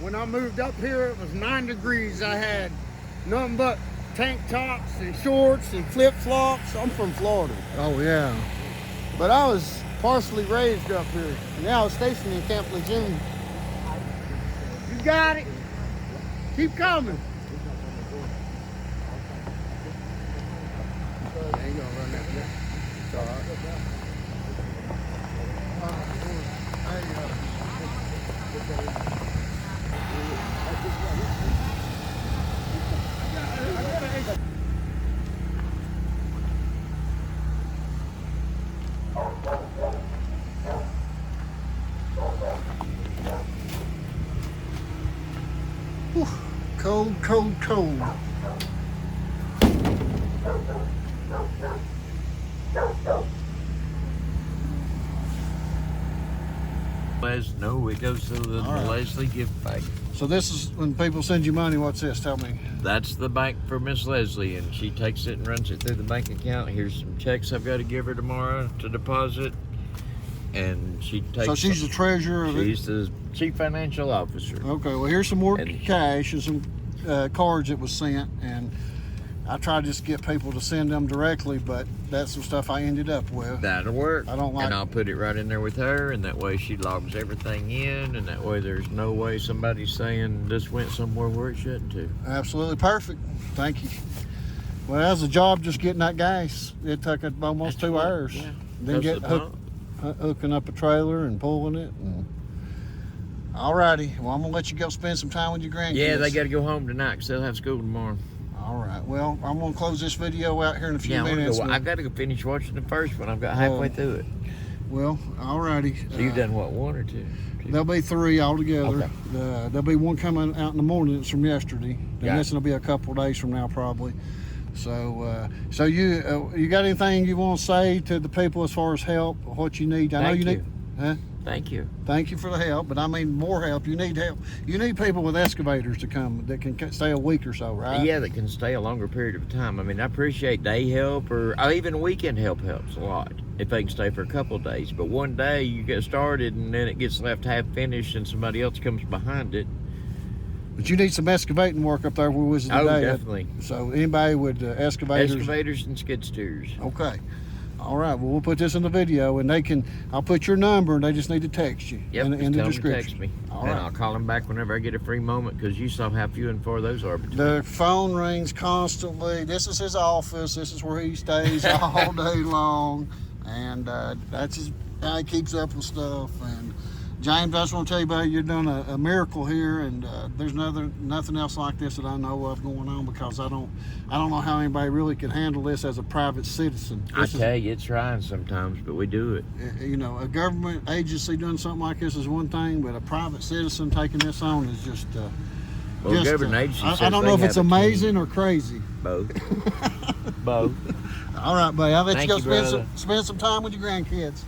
when I moved up here, it was 9 degrees. I had nothing but tank tops and shorts and flip-flops. I'm from Florida. Oh yeah. But I was partially raised up here. Now I was stationed in Camp Lejeune. You got it. Keep coming. I ain't gonna run that yet. It's all right. Whew. Cold, cold, cold. No, it goes through the Leslie gift bank. So this is when people send you money. What's this? Tell me. That's the bank for Miss Leslie, and she takes it and runs it through the bank account. Here's some checks I've got to give her tomorrow to deposit, and she takes. So she's the treasurer of it? She's the chief financial officer. Okay. Well, here's some more cash and some cards that was sent, and I try to just get people to send them directly, but that's some stuff I ended up with. That'll work. I don't like. And I'll put it right in there with her, and that way she logs everything in, and that way there's no way somebody's saying this went somewhere where it shouldn't to. Absolutely perfect. Thank you. Well, that was a job just getting that gas. It took almost 2 hours. Yeah. Then get hooking up a trailer and pulling it. All righty. Well, I'm gonna let you go spend some time with your grandkids. Yeah, they got to go home tonight because they'll have school tomorrow. All right. Well, I'm gonna close this video out here in a few minutes. I've got to go finish watching the first one. I've got halfway through it. Well, all righty. So you've done what, 1 or 2? There'll be 3 altogether. Okay. There'll be one coming out in the morning. It's from yesterday. Yeah. And this will be a couple of days from now, probably. So, you got anything you want to say to the people as far as help, what you need? I know you need. Huh? Thank you. Thank you for the help, but I mean more help. You need help. You need people with excavators to come that can stay a week or so, right? Yeah, that can stay a longer period of time. I mean, I appreciate day help or even weekend help helps a lot if they can stay for a couple of days. But one day you get started and then it gets left half finished and somebody else comes behind it. But you need some excavating work up there where we was today. Oh, definitely. So anybody with excavators? Excavators and skid steers. Okay. All right, well, we'll put this in the video, and I'll put your number, and they just need to text you Yep, in just the tell them to description. text me, All and right. I'll call them back whenever I get a free moment, because you saw how few and far those are between. The phone rings constantly. This is his office. This is where he stays all day long, and that's how he keeps up with stuff. And James, I just want to tell you about it. You're doing a miracle here, and there's nothing else like this that I know of going on, because I don't know how anybody really can handle this as a private citizen. I tell you, it's trying sometimes, but we do it. You know, a government agency doing something like this is one thing, but a private citizen taking this on is just. Well, government agency says I don't know they if it's have a amazing team. or crazy. Both. Both. All right, buddy. I'll let Thank you you, go brother. spend some time with your grandkids.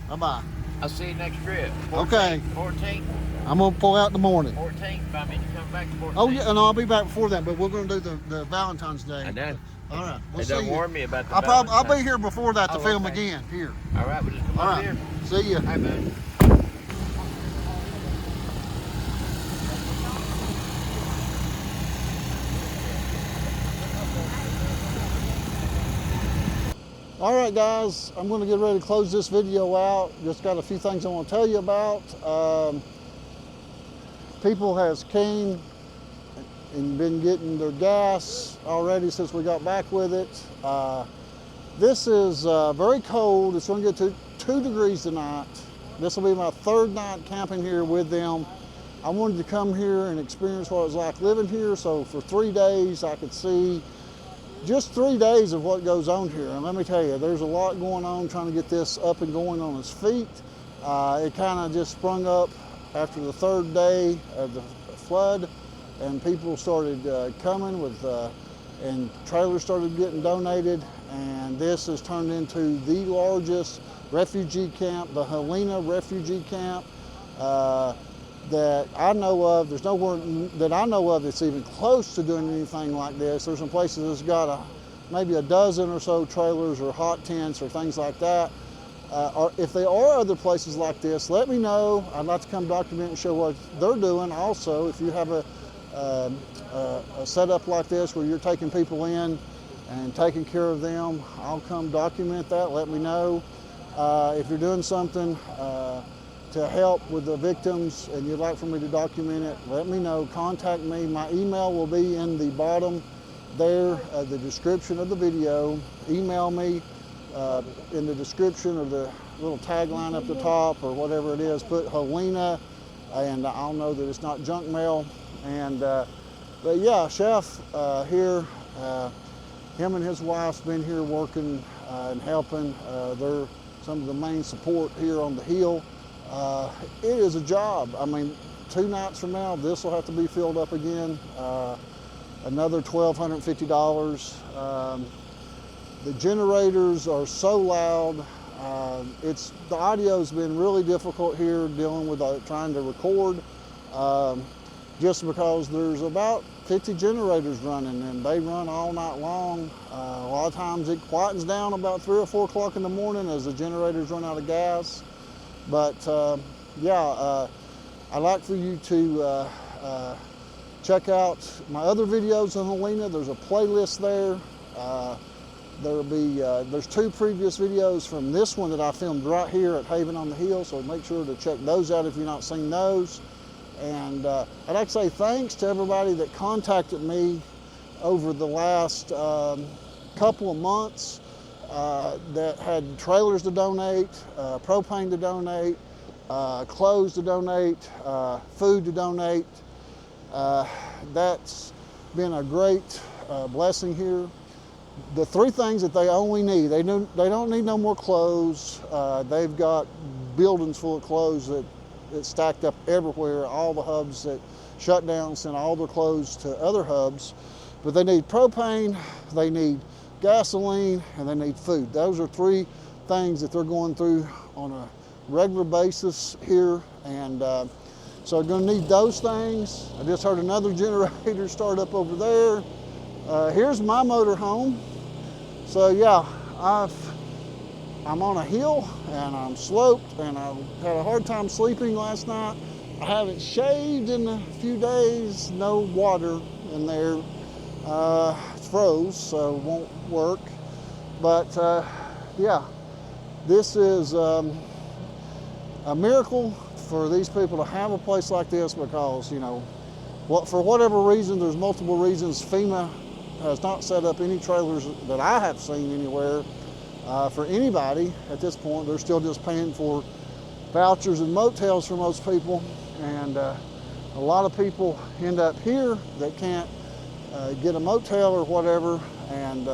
Bye bye. I'll see you next trip. 14th, Okay. 14th. I'm gonna pull out in the morning. 14th. If I mean to come back 14th. Oh yeah, no, I'll be back before that, but we're gonna do the Valentine's Day. I know. All right. Hey, don't warn me about the I'll be Valentine's. here before that to Oh, film okay. again. Here. All right, we'll just come All over right. here. See ya. Hi, bud. All right, guys, I'm going to get ready to close this video out. Just got a few things I want to tell you about. People has came and been getting their gas already since we got back with it. This is very cold. It's going to get to 2 degrees tonight. This will be my 3rd night camping here with them. I wanted to come here and experience what it was like living here, so for 3 days I could see just 3 days of what goes on here. And let me tell you, there's a lot going on trying to get this up and going on its feet. It kind of just sprung up after the 3rd day of the flood, and people started coming with, and trailers started getting donated, and this has turned into the largest refugee camp, the Helene refugee camp, that I know of. There's nowhere that I know of that's even close to doing anything like this. There's some places that's got maybe a dozen or so trailers or hot tents or things like that. Or if there are other places like this, let me know. I'd like to come document and show what they're doing. Also, if you have a setup like this where you're taking people in and taking care of them, I'll come document that. Let me know. If you're doing something to help with the victims and you'd like for me to document it, let me know. Contact me. My email will be in the bottom there, the description of the video. Email me in the description or the little tagline up the top or whatever it is. Put Helene, and I'll know that it's not junk mail. And but yeah, Chef here, him and his wife's been here working and helping. They're some of the main support here on the hill. It is a job. I mean, 2 nights from now, this will have to be filled up again. Another $1,250. The generators are so loud. The audio's been really difficult here dealing with trying to record, just because there's about 50 generators running, and they run all night long. A lot of times it quietens down about 3 or 4 o'clock in the morning as the generators run out of gas. But yeah, I'd like for you to check out my other videos on Helene. There's a playlist there. There's 2 previous videos from this one that I filmed right here at Haven on the Hill, so make sure to check those out if you've not seen those. And I'd like to say thanks to everybody that contacted me over the last couple of months that had trailers to donate, propane to donate, clothes to donate, food to donate. That's been a great blessing here. The 3 things that they only need, they don't need no more clothes. They've got buildings full of clothes that stacked up everywhere. All the hubs that shut down sent all their clothes to other hubs. But they need propane, they need gasoline, and they need food. Those are 3 things that they're going through on a regular basis here. And so they're gonna need those things. I just heard another generator start up over there. Here's my motor home. So yeah, I'm on a hill and I'm sloped, and I had a hard time sleeping last night. I haven't shaved in a few days, no water in there. It's froze, so it won't work. But yeah, this is a miracle for these people to have a place like this, because, you know, for whatever reason, there's multiple reasons, FEMA has not set up any trailers that I have seen anywhere for anybody at this point. They're still just paying for vouchers and motels for most people, and a lot of people end up here that can't get a motel or whatever. And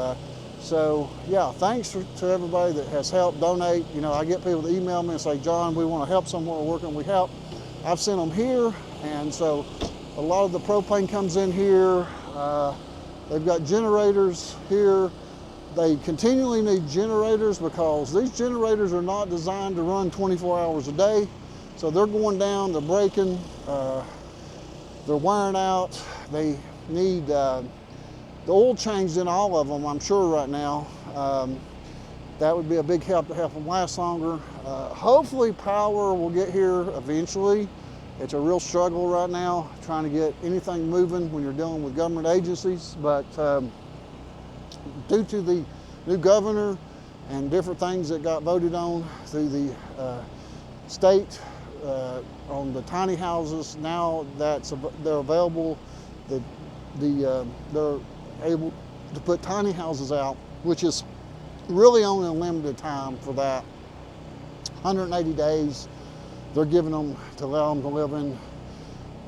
so yeah, thanks to everybody that has helped donate. You know, I get people that email me and say, John, we want to help somewhere, where can we help? I've sent them here, and so a lot of the propane comes in here. They've got generators here. They continually need generators, because these generators are not designed to run 24 hours a day. So they're going down, they're breaking, they're wearing out. They need the oil changed in all of them, I'm sure, right now. That would be a big help to help them last longer. Hopefully power will get here eventually. It's a real struggle right now trying to get anything moving when you're dealing with government agencies, but due to the new governor and different things that got voted on through the state on the tiny houses, now they're available, they're able to put tiny houses out, which is really only a limited time for that. 180 days. They're giving them to allow them to live in,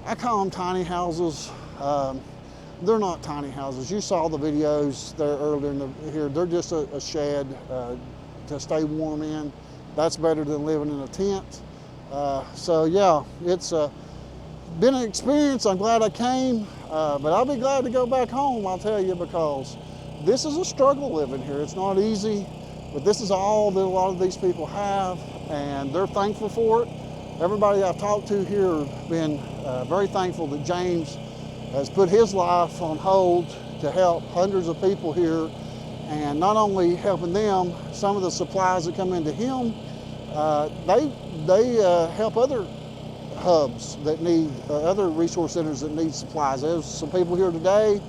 I call them tiny houses. They're not tiny houses. You saw the videos there earlier here. They're just a shed to stay warm in. That's better than living in a tent. So yeah, it's been an experience. I'm glad I came, but I'll be glad to go back home, I'll tell you, because this is a struggle living here. It's not easy, but this is all that a lot of these people have, and they're thankful for it. Everybody I've talked to here have been very thankful that James has put his life on hold to help hundreds of people here, and not only helping them, some of the supplies that come into him, they help other hubs that need, other resource centers that need supplies. There's some people here today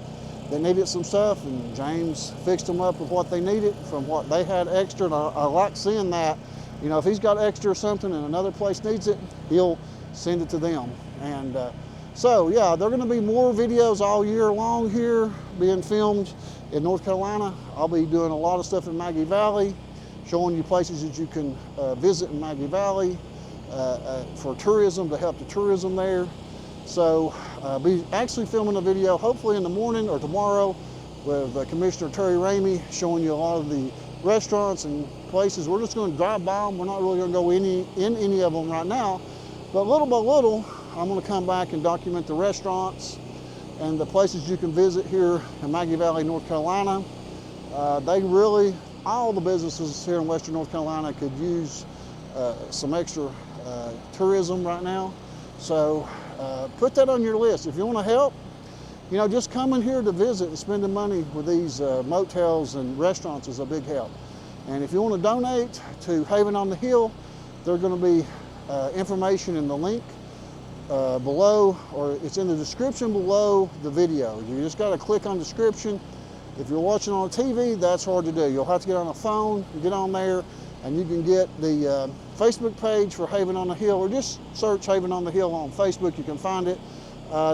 that needed some stuff, and James fixed them up with what they needed from what they had extra, and I like seeing that. You know, if he's got extra or something and another place needs it, he'll send it to them. And so yeah, there are going to be more videos all year long here being filmed in North Carolina. I'll be doing a lot of stuff in Maggie Valley, showing you places that you can visit in Maggie Valley for tourism, to help the tourism there. So I'll be actually filming a video hopefully in the morning or tomorrow with Commissioner Terry Ramey, showing you a lot of the restaurants and places. We're just going to drive by them. We're not really going to go in any of them right now, but little by little, I'm going to come back and document the restaurants and the places you can visit here in Maggie Valley, North Carolina. They really, all the businesses here in Western North Carolina could use some extra tourism right now. So put that on your list. If you want to help, you know, just coming here to visit and spending money with these motels and restaurants is a big help. And if you want to donate to Haven on the Hill, there's going to be information in the link below, or it's in the description below the video. You just got to click on description. If you're watching on a TV, that's hard to do. You'll have to get on a phone, get on there, and you can get the Facebook page for Haven on the Hill, or just search Haven on the Hill on Facebook. You can find it.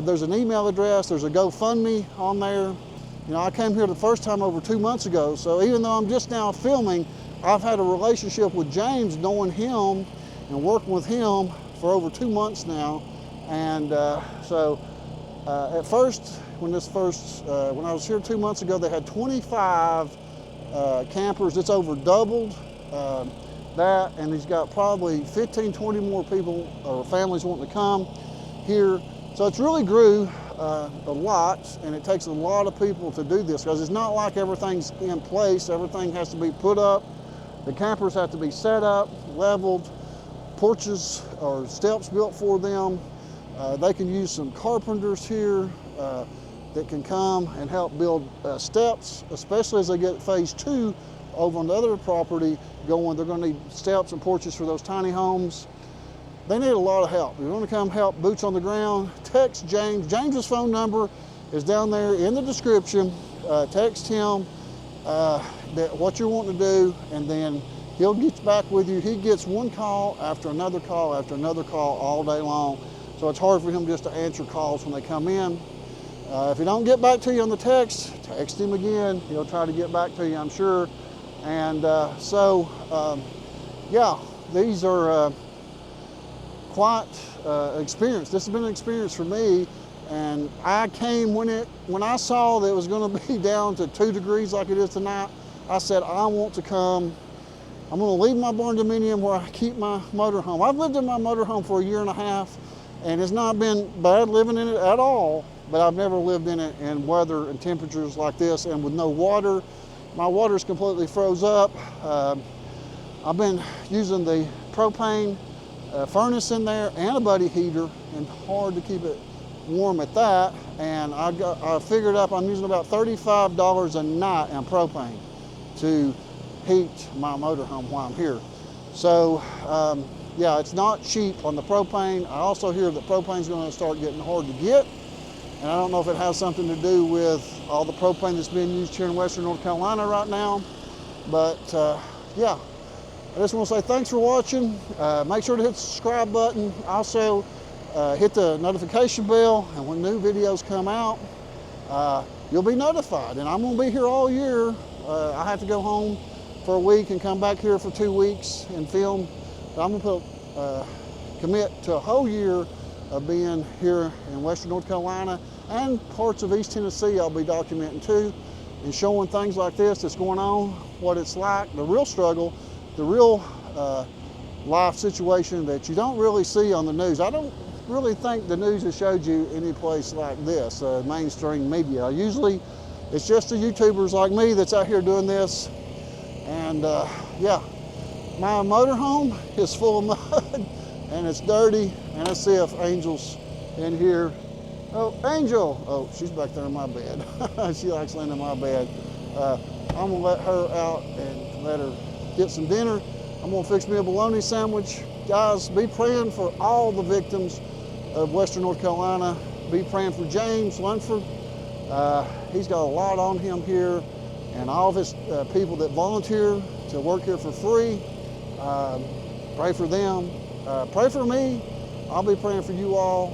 There's an email address, there's a GoFundMe on there. You know, I came here the first time over 2 months ago, so even though I'm just now filming, I've had a relationship with James, knowing him and working with him for over 2 months now. And so at first, when I was here 2 months ago, they had 25 campers. It's over doubled that, and he's got probably 15, 20 more people or families wanting to come here. So it's really grew a lot, and it takes a lot of people to do this, because it's not like everything's in place. Everything has to be put up. The campers have to be set up, leveled, porches or steps built for them. They can use some carpenters here that can come and help build steps, especially as they get phase 2 over on the other property going. They're going to need steps and porches for those tiny homes. They need a lot of help. If you want to come help, boots on the ground, text James. James's phone number is down there in the description. Text him what you're wanting to do, and then He'll get back with you. He gets one call after another call after another call all day long. So it's hard for him just to answer calls when they come in. If he don't get back to you on the text him again. He'll try to get back to you, I'm sure. And yeah, these are quite experience. This has been an experience for me. And I came when I saw that it was going to be down to 2 degrees like it is tonight. I said, I want to come. I'm going to leave my barn dominium where I keep my motorhome. I've lived in my motorhome for 1.5 years, and it's not been bad living in it at all, but I've never lived in it in weather and temperatures like this and with no water. My water's completely froze up. I've been using the propane furnace in there and a buddy heater, and hard to keep it warm at that. And I figured up I'm using about $35 a night in propane to heat my motorhome while I'm here. So yeah, it's not cheap on the propane. I also hear that propane's going to start getting hard to get, and I don't know if it has something to do with all the propane that's being used here in Western North Carolina right now. But yeah, I just want to say thanks for watching. Make sure to hit the subscribe button. Also hit the notification bell, and when new videos come out, you'll be notified. And I'm going to be here all year. I have to go home for a week and come back here for 2 weeks and film. But I'm going to commit to a whole year of being here in Western North Carolina and parts of East Tennessee. I'll be documenting too and showing things like this that's going on, what it's like, the real struggle, the real life situation that you don't really see on the news. I don't really think the news has showed you any place like this, mainstream media. Usually it's just the YouTubers like me that's out here doing this. And yeah, my motorhome is full of mud and it's dirty. And let's see if Angel's in here. Oh, Angel. Oh, she's back there in my bed. She likes laying in my bed. I'm gonna let her out and let her get some dinner. I'm gonna fix me a bologna sandwich. Guys, be praying for all the victims of Western North Carolina. Be praying for James Lunford. He's got a lot on him here, and all of his people that volunteer to work here for free. Pray for them. Pray for me. I'll be praying for you all.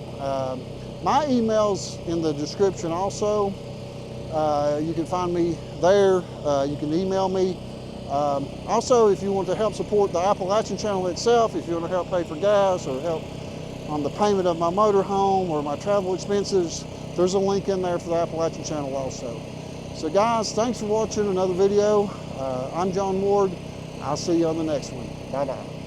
My email's in the description also. You can find me there. You can email me. Also, if you want to help support the Appalachian channel itself, if you want to help pay for gas or help on the payment of my motorhome or my travel expenses, there's a link in there for the Appalachian channel also. So guys, thanks for watching another video. I'm John Ward. I'll see you on the next one. Bye-bye.